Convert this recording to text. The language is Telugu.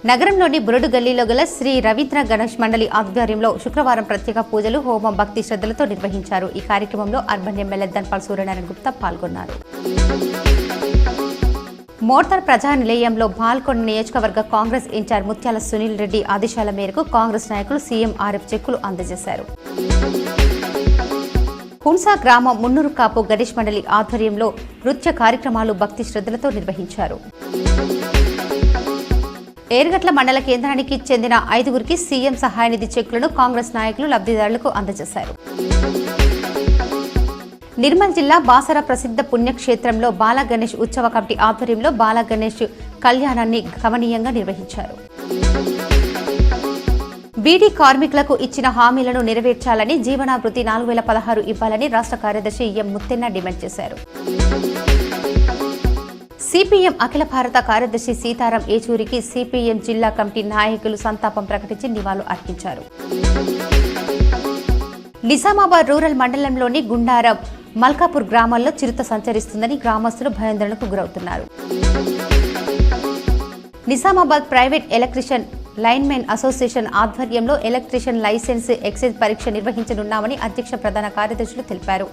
నగరంలోని బురుడు గల్లీలో గల శ్రీ రవీంద్ర గణేష్ మండలి ఆధ్వర్యంలో శుక్రవారం ప్రత్యేక పూజలు, హోమం భక్తి శ్రద్ధలతో నిర్వహించారు. ఈ కార్యక్రమంలో అర్బన్ ఎమ్మెల్యే ధన్పాల్ సూర్యనారాయణ గుప్తా పాల్గొన్నారు. మోర్తార్ ప్రజా నిలయంలో బాల్కొండ నియోజకవర్గ కాంగ్రెస్ ఇన్ఛార్జ్ ముత్యాల సునీల్ రెడ్డి ఆదేశాల మేరకు కాంగ్రెస్ నాయకులు సీఎంఆర్ఎఫ్ చెక్కులు అందజేశారు. హున్సా గ్రామం మున్నూరు కాపు గణేష్ మండలి ఆధ్వర్యంలో నృత్య కార్యక్రమాలు భక్తి శ్రద్ధలతో నిర్వహించారు. ఏర్గట్ల మండల కేంద్రానికి చెందిన 5గురికి సీఎం సహాయ నిధి చెక్కులను కాంగ్రెస్ నాయకులు లబ్ధిదారులకు అందజేశారు. నిర్మల్ జిల్లా బాసర ప్రసిద్ధ పుణ్యక్షేత్రంలో బాల గణేష్ ఉత్సవ కమిటీ ఆధ్వర్యంలో బాల గణేష్ కళ్యాణాన్ని గమనీయంగా నిర్వహించారు. బీడీ కార్మికులకు ఇచ్చిన హామీలను నెరవేర్చాలని, జీవనాభృతి 4016 ఇవ్వాలని రాష్ట్ర కార్యదర్శి ఎం ముత్తెన్న డిమాండ్ చేశారు. సిపిఎం అఖిల భారత కార్యదర్శి సీతారాం ఏచూరికి సిపిఎం జిల్లా కమిటీ నాయకులు సంతాపం ప్రకటించి నివాళులు అర్పించారు. నిజామాబాద్ రూరల్ మండలంలోని గుండారం, మల్కాపూర్ గ్రామాల్లో చిరుత సంచరిస్తుందని గ్రామస్తులు భయాందోళనకు గురవుతున్నారు. Nizamabad private electrician linemen association ఆధ్వర్యంలో ఎలక్ట్రీషియన్ లైసెన్స్ ఎక్సైజ్ పరీక్ష నిర్వహించనున్నామని అధ్యక్ష ప్రధాన కార్యదర్శులు తెలిపారు.